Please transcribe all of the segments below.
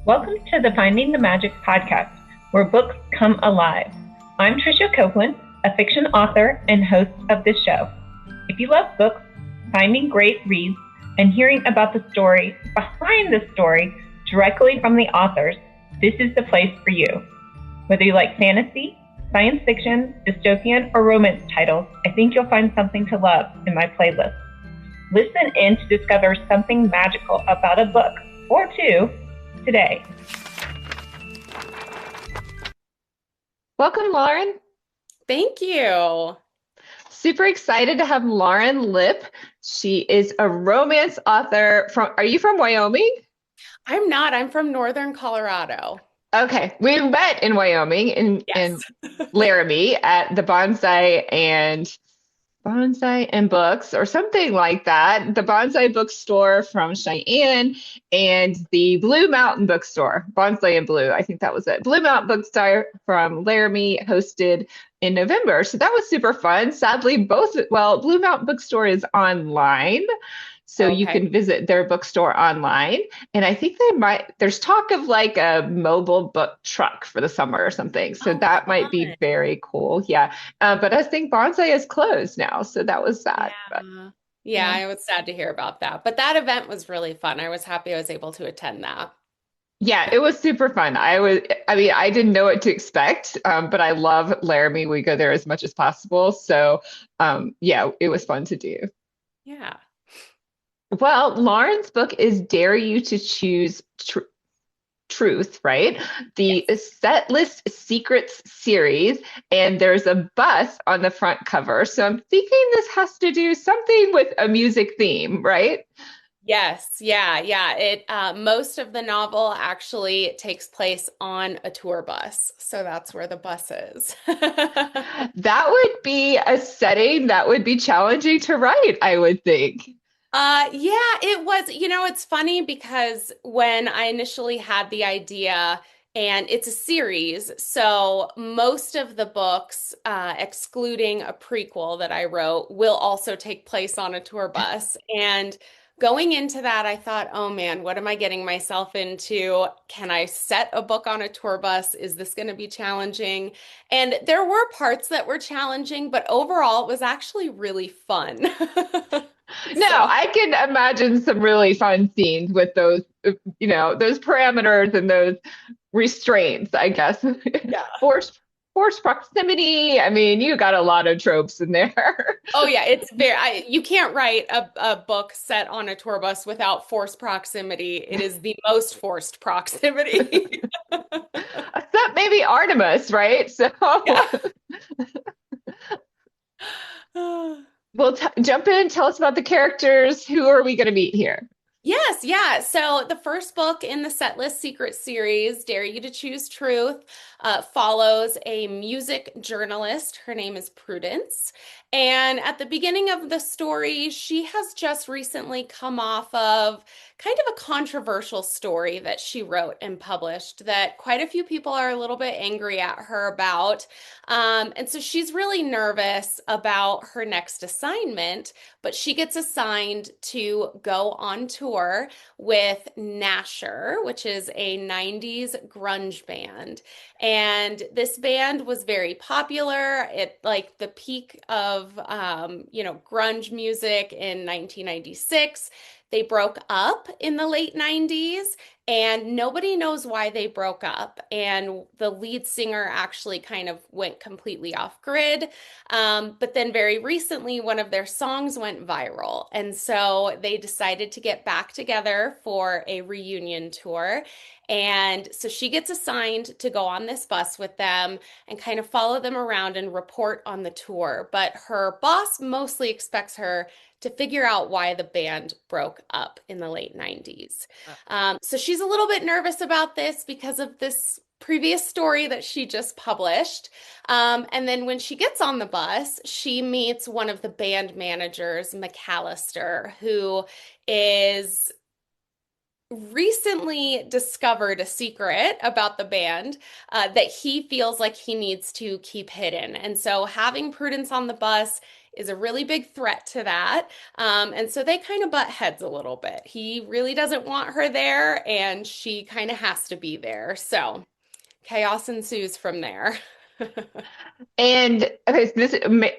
Welcome to the Finding the Magic podcast, where books come alive. I'm Tricia Copeland, a fiction author and host of this show. If you love books, finding great reads, and hearing about the story behind the story directly from the authors, this is the place for you. Whether you like fantasy, science fiction, dystopian, or romance titles, I think you'll find something to love in my playlist. Listen in to discover something magical about a book or two today. Welcome, Lauren. Thank you. Super excited to have Lauren Lipp. She is a romance author are you from Wyoming? I'm not. I'm from Northern Colorado. Okay. We met in Wyoming in Yes. Laramie at the Bonsai and Books or something like that. The Bonsai bookstore from Cheyenne and the Blue Mountain bookstore, Bonsai and Blue. I think that was it. Blue Mountain bookstore from Laramie hosted in November. So that was super fun. Sadly, Blue Mountain bookstore is online. So you Okay. can visit their bookstore online. And I think there's talk of like a mobile book truck for the summer or something. So Oh, that might fun. be very cool. Yeah. But I think Bonsai is closed now. So that was sad. But Yeah. Yeah, yeah. I was sad to hear about that. But that event was really fun. I was happy I was able to attend that. Yeah, it was super fun. I didn't know what to expect, but I love Laramie. We go there as much as possible. So, yeah, it was fun to do. Yeah. Well, Lauren's book is Dare You to Choose Truth, right? The Yes. Set List Secrets series, and there's a bus on the front cover. So I'm thinking this has to do something with a music theme, right? Yes. Yeah. Yeah. Most of the novel actually takes place on a tour bus. So that's where the bus is. That would be a setting that would be challenging to write, I would think. Yeah, it was. It's funny because when I initially had the idea, and it's a series, so most of the books, excluding a prequel that I wrote, will also take place on a tour bus. And going into that, I thought, oh man, what am I getting myself into? Can I set a book on a tour bus? Is this going to be challenging? And there were parts that were challenging, but overall, it was actually really fun. No, So. I can imagine some really fun scenes with those parameters and those restraints, I guess. Yeah. Forced proximity. I mean, you got a lot of tropes in there. Oh yeah, you can't write a book set on a tour bus without forced proximity. It is the most forced proximity. Except maybe Artemis, right? So, Yeah. we'll jump in, tell us about the characters. Who are we going to meet here? Yes, yeah. So the first book in the Setlist Secret series, Dare You to Choose Truth, follows a music journalist. Her name is Prudence. And at the beginning of the story, she has just recently come off of kind of a controversial story that she wrote and published that quite a few people are a little bit angry at her about. And so she's really nervous about her next assignment, but she gets assigned to go on tour with Nasher, which is a 90s grunge band. And this band was very popular at like the peak of grunge music in 1996. They broke up in the late 90s and nobody knows why they broke up. And the lead singer actually kind of went completely off grid. But then very recently, one of their songs went viral. And so they decided to get back together for a reunion tour. And so she gets assigned to go on this bus with them and kind of follow them around and report on the tour. But her boss mostly expects her to figure out why the band broke up in the late 90s. So she's a little bit nervous about this because of this previous story that she just published. And then when she gets on the bus, she meets one of the band managers, McAllister, who is recently discovered a secret about the band that he feels like he needs to keep hidden. And so having Prudence on the bus is a really big threat to that. And so they kind of butt heads a little bit. He really doesn't want her there, and she kind of has to be there. So chaos ensues from there. And okay,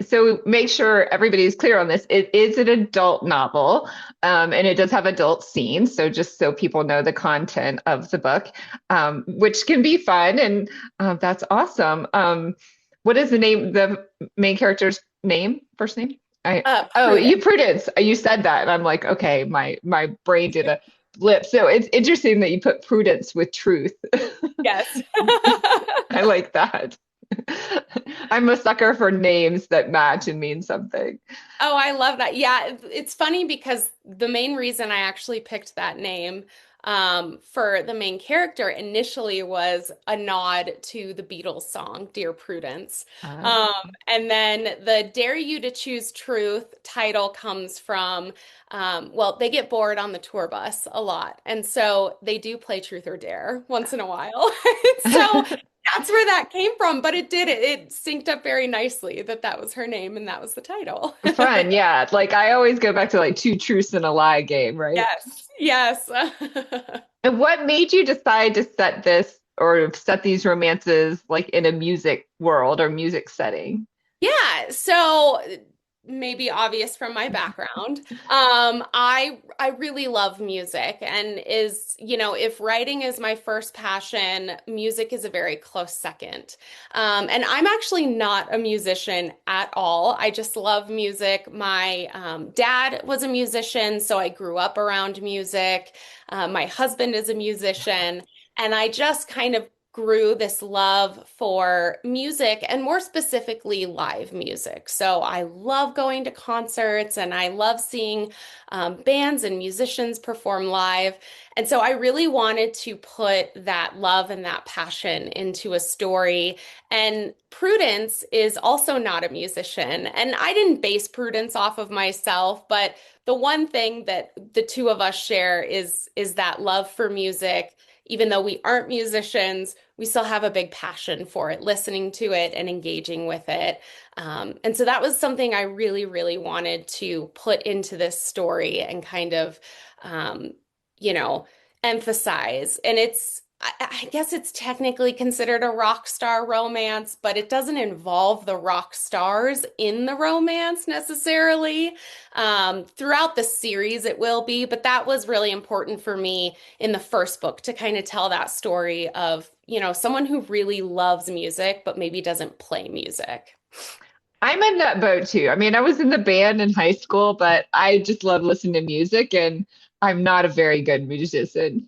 so make sure everybody's clear on this. It is an adult novel, and it does have adult scenes. So just so people know the content of the book, which can be fun, and that's awesome. What is the main character's name, first name? Prudence. Prudence. You said that, and I'm like, okay, my brain did a blip. So it's interesting that you put Prudence with truth. Yes. I like that. I'm a sucker for names that match and mean something. Oh, I love that. Yeah, it's funny because the main reason I actually picked that name for the main character initially was a nod to the Beatles song, Dear Prudence. And then the Dare You to Choose Truth title comes from, well, they get bored on the tour bus a lot. And so they do play Truth or Dare once in a while. So that's where that came from, but it synced up very nicely that was her name and that was the title. Fun, yeah. Like I always go back to like two truths and a lie game, right? Yes, yes. And what made you decide to set these romances like in a music world or music setting? Yeah, so maybe obvious from my background. I really love music, and if writing is my first passion, music is a very close second. And I'm actually not a musician at all. I just love music. My dad was a musician, so I grew up around music. My husband is a musician, and I just kind of grew this love for music and more specifically live music. So I love going to concerts and I love seeing bands and musicians perform live. And so I really wanted to put that love and that passion into a story. And Prudence is also not a musician. And I didn't base Prudence off of myself, but the one thing that the two of us share is that love for music. Even though we aren't musicians, we still have a big passion for it, listening to it and engaging with it. And so that was something I really, really wanted to put into this story and kind of, emphasize. And I guess it's technically considered a rock star romance, but it doesn't involve the rock stars in the romance necessarily. Throughout the series, it will be, but that was really important for me in the first book to kind of tell that story of, someone who really loves music, but maybe doesn't play music. I'm in that boat too. I mean, I was in the band in high school, but I just love listening to music and I'm not a very good musician.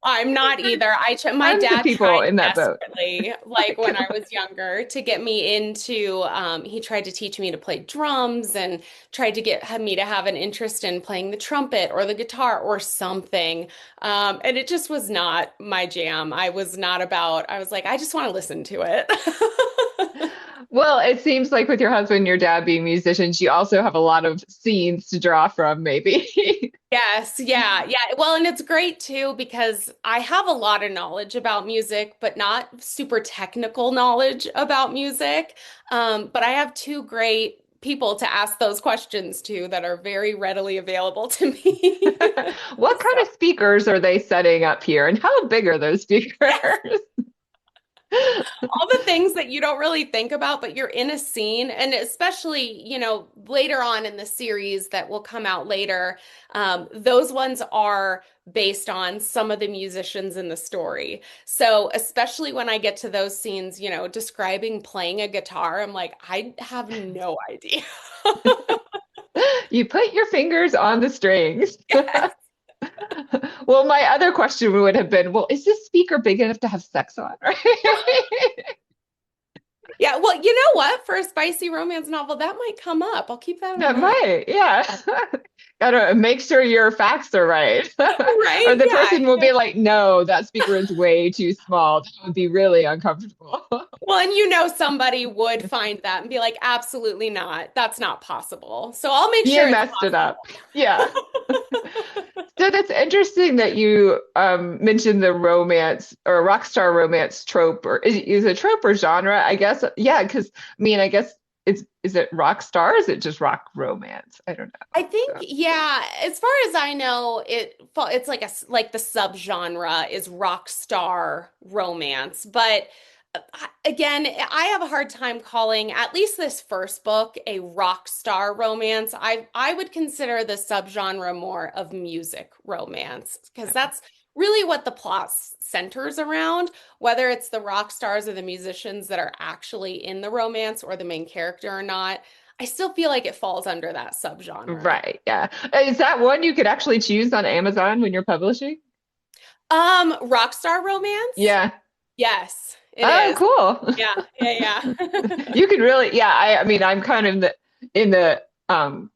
I'm not either. My dad people tried in that desperately, like when I was younger, to get me into. He tried to teach me to play drums and tried to get me to have an interest in playing the trumpet or the guitar or something. And it just was not my jam. I was like, I just want to listen to it. Well, it seems like with your husband and your dad being musicians, you also have a lot of scenes to draw from, maybe. Yes, yeah, yeah. Well, and it's great too because I have a lot of knowledge about music, but not super technical knowledge about music. But I have two great people to ask those questions to that are very readily available to me. What kind of speakers are they setting up here, and how big are those speakers? All the things that you don't really think about, but you're in a scene, and especially, later on in the series that will come out later, those ones are based on some of the musicians in the story. So especially when I get to those scenes, describing playing a guitar, I'm like, I have no idea. You put your fingers on the strings. Yes. Well, my other question would have been, well, is this speaker big enough to have sex on? Right? Yeah, well, you know what? For a spicy romance novel, that might come up. I'll keep that in That mind. might, yeah. Gotta make sure your facts are right. Right? Or the Yeah. person will be like, no, that speaker is way too small. That would be really uncomfortable. Well, and somebody would find that and be like, absolutely not. That's not possible. So I'll make sure You it's messed it up. possible. Yeah. So that's interesting that you mentioned the romance or rock star romance trope, or is it trope or genre? I guess, yeah, because I guess is it rock star? Or is it just rock romance? I don't know. I think, So, yeah, as far as I know, it's like like the subgenre is rock star romance. But again, I have a hard time calling at least this first book a rock star romance. I would consider the subgenre more of music romance because that's really what the plot centers around, whether it's the rock stars or the musicians that are actually in the romance or the main character or not. I still feel like it falls under that subgenre. right, yeah. Is that one you could actually choose on Amazon when you're publishing? Rockstar Romance? Yeah. Yes, it Oh, is. cool. Yeah, yeah, yeah. You could really, yeah, I mean, I'm kind of in the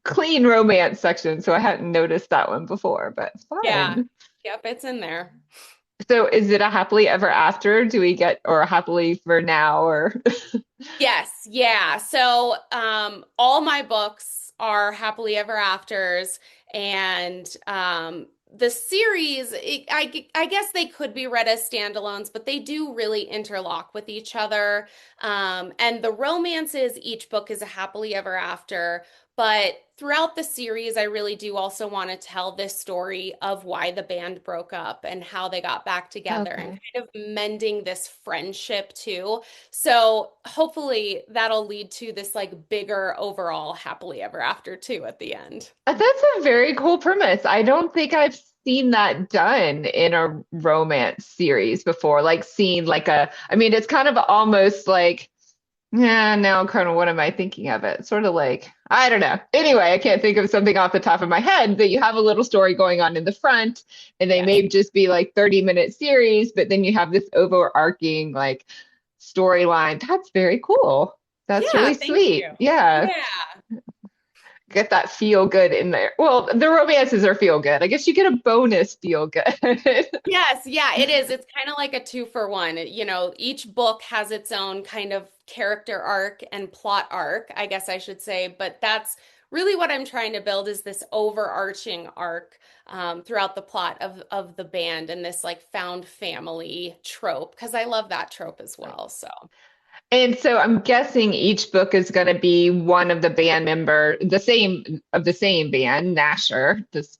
clean romance section, so I hadn't noticed that one before, but Yeah. fun. Yep, it's in there. So is it a happily ever after? Do we get or a happily for now or Yes, yeah. So, all my books are happily ever afters, and the series, I guess they could be read as standalones, but they do really interlock with each other. And the romances, each book is a happily ever after. But throughout the series, I really do also want to tell this story of why the band broke up and how they got back together and Okay. kind of mending this friendship too. So hopefully that'll lead to this like bigger overall happily ever after too at the end. That's a very cool premise. I don't think I've seen that done in a romance series before. Like seeing like I mean, it's kind of almost like, yeah, now kind of what am I thinking of it? Sort of like, I don't know. Anyway, I can't think of something off the top of my head, but you have a little story going on in the front, and they Yes. may just be like 30-minute series, but then you have this overarching like storyline. That's very cool. That's Yeah, really thank sweet. you. Yeah. Yeah. Get that feel good in there. Well, the romances are feel good. I guess you get a bonus feel good. Yes, yeah, it is. It's kind of like a two for one. You know, each book has its own kind of character arc and plot arc, I guess I should say. But that's really what I'm trying to build is this overarching arc throughout the plot of the band and this like found family trope, because I love that trope as well. So, And so I'm guessing each book is going to be one of the band member, the same band, Nasher, this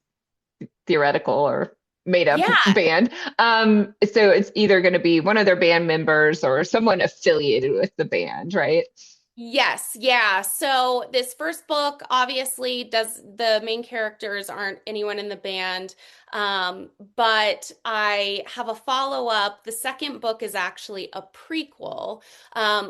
theoretical or made up yeah, band. So it's either going to be one of their band members or someone affiliated with the band, right? yes, yeah. So this first book obviously does the main characters aren't anyone in the band. But I have a follow-up. The second book is actually a prequel,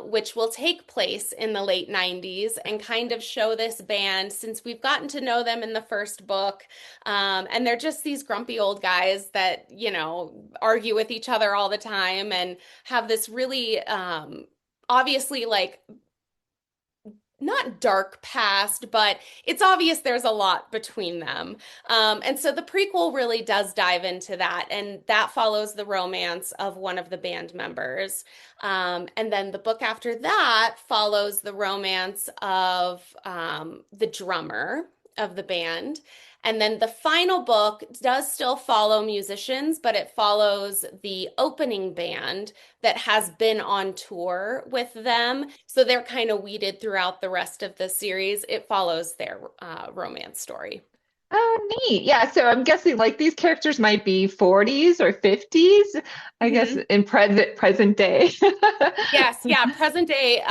which will take place in the late 90s and kind of show this band since we've gotten to know them in the first book. And they're just these grumpy old guys that, you know, argue with each other all the time and have this really obviously like not dark past, but it's obvious there's a lot between them. And so the prequel really does dive into that, and that follows the romance of one of the band members. And then the book after that follows the romance of the drummer of the band. And then the final book does still follow musicians, but it follows the opening band that has been on tour with them. So they're kind of weeded throughout the rest of the series. It follows their romance story. Oh, neat. Yeah, so I'm guessing like these characters might be 40s or 50s, I guess Mhm. in present day. Yes, yeah, present day,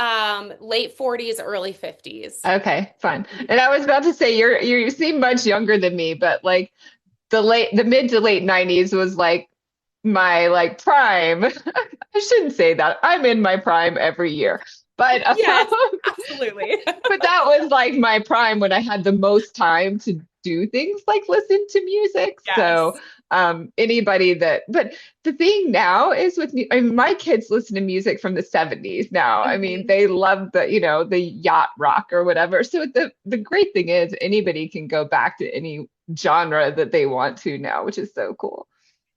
late 40s, early 50s. Okay, fine. And I was about to say you seem much younger than me, but like the mid to late 90s was like my like prime. I shouldn't say that. I'm in my prime every year. But Yes, absolutely. but that was like my prime when I had the most time to do things like listen to music. So Yes. anybody that but the thing now is with me, I mean, my kids listen to music from the 70s now. I mean, Mhm. they love the yacht rock or whatever. So the great thing is anybody can go back to any genre that they want to now, which is so cool.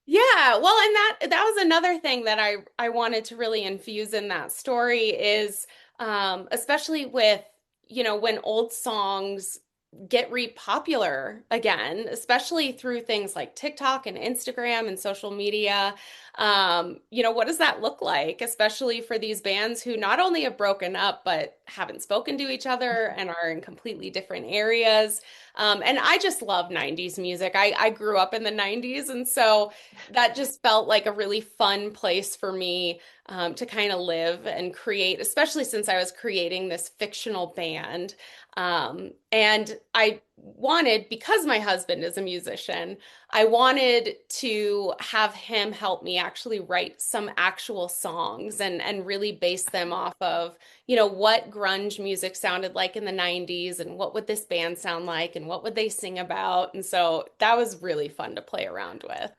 Yeah, well, and that was another thing that I wanted to really infuse in that story is especially with, you know, when old songs get popular again, especially through things like TikTok and Instagram and social media. What does that look like, especially for these bands who not only have broken up, but haven't spoken to each other and are in completely different areas? And I just love 90s music. I grew up in the 90s, and so that just felt like a really fun place for me to kind of live and create, especially since I was creating this fictional band. And I wanted, because my husband is a musician, I wanted to have him help me actually write some actual songs and really base them off of, what grunge music sounded like in the 90s and what would this band sound like and what would they sing about. And so that was really fun to play around with.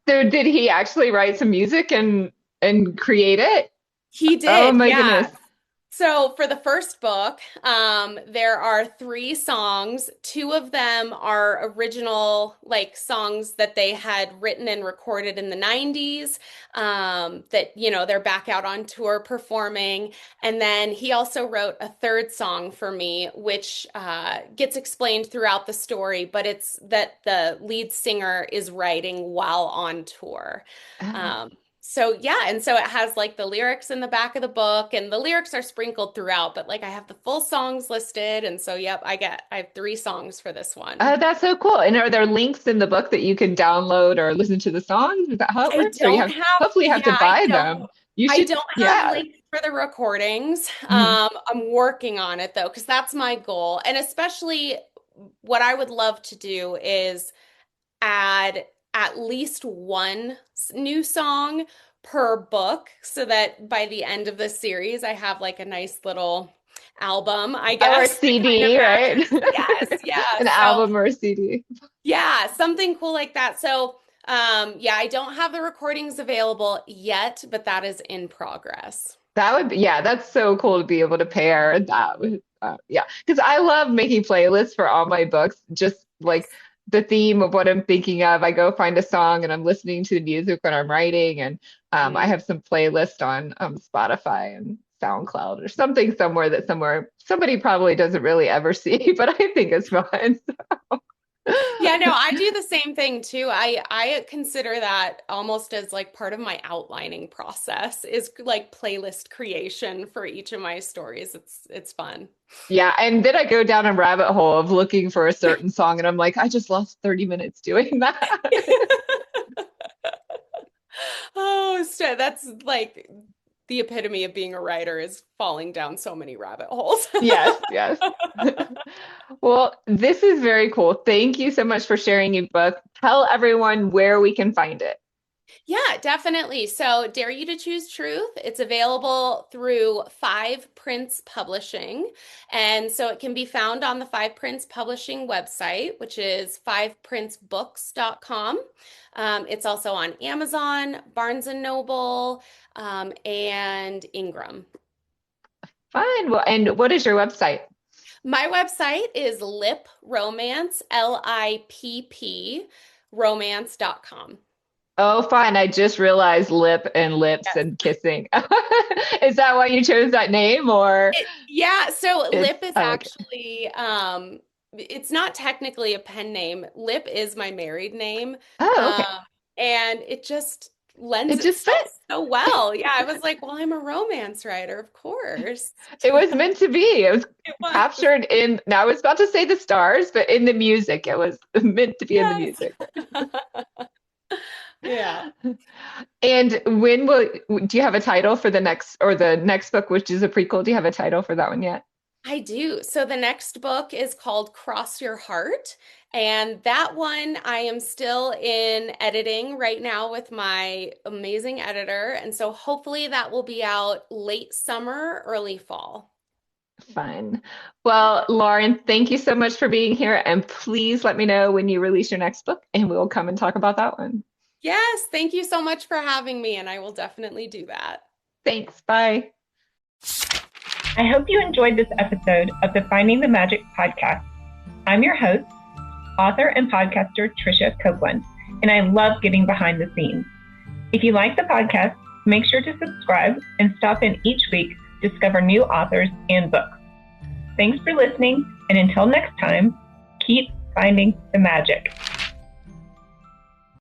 So did he actually write some music and create it? He Oh did, my yeah. goodness. So for the first book, there are 3 songs. 2 of them are original, like songs that they had written and recorded in the 90s, that, they're back out on tour performing. And then he also wrote a 3rd song for me, which gets explained throughout the story, but it's that the lead singer is writing while on tour. So yeah, and so it has like the lyrics in the back of the book, and the lyrics are sprinkled throughout, but like I have the full songs listed, and so yep, I have 3 songs for this one. That's so cool. And are there links in the book that you can download or listen to the songs? Is that how it I works? Or don't have, hopefully you have to yeah, buy them. You I should, don't have yeah. links for the recordings. Mhm. I'm working on it though, because that's my goal, and especially what I would love to do is add at least one new song per book so that by the end of the series, I have like a nice little album, I Or a guess. CD, right? Yes, yeah. An So, album or a CD. yeah, something cool like that. So, yeah, I don't have the recordings available yet, but that is in progress. That would be, yeah, that's so cool to be able to pair that with, yeah, because I love making playlists for all my books, just like the theme of what I'm thinking of. I go find a song and I'm listening to the music when I'm writing, and I Mhm. have some playlist on Spotify and SoundCloud or something somewhere that somebody probably doesn't really ever see, but I think it's fun. Yeah, no, I do the same thing too. I consider that almost as like part of my outlining process is like playlist creation for each of my stories. It's fun. Yeah, and then I go down a rabbit hole of looking for a certain song, and I'm like, I just lost 30 minutes doing that. Oh, so that's like the epitome of being a writer is falling down so many rabbit holes. Yes, yes. Well, this is very cool. Thank you so much for sharing your book. Tell everyone where we can find it. Yeah, definitely. So, Dare You to Choose Truth, it's available through Five Prince Publishing. And so it can be found on the Five Prince Publishing website, which is fiveprincebooks.com. It's also on Amazon, Barnes and Noble, and Ingram. Fine. Well, and what is your website? My website is Lipp Romance, Lipp romance.com. Oh, fine. I just realized lip and lips Yes. and kissing. Is that why you chose that name, or Yeah, so Lipp is I like it. actually it's not technically a pen name. Lipp is my married name. Oh, Um okay. and it just lends It just itself fit. so well. Yeah, I was like, well, I'm a romance writer, of course. It was meant to be. It was It was. captured in, now I was about to say the stars, but in the music. It was meant to be in the Yes. music. Yeah. And do you have a title for the next book, which is a prequel? Do you have a title for that one yet? I do. So the next book is called Cross Your Heart. And that one I am still in editing right now with my amazing editor. And so hopefully that will be out late summer, early fall. Fun. Well, Lauren, thank you so much for being here. And please let me know when you release your next book, and we'll come and talk about that one. Yes, thank you so much for having me, and I will definitely do that. Thanks. Bye. I hope you enjoyed this episode of the Finding the Magic podcast. I'm your host, author and podcaster Tricia Copeland, and I love getting behind the scenes. If you like the podcast, make sure to subscribe and stop in each week to discover new authors and books. Thanks for listening, and until next time, keep finding the magic.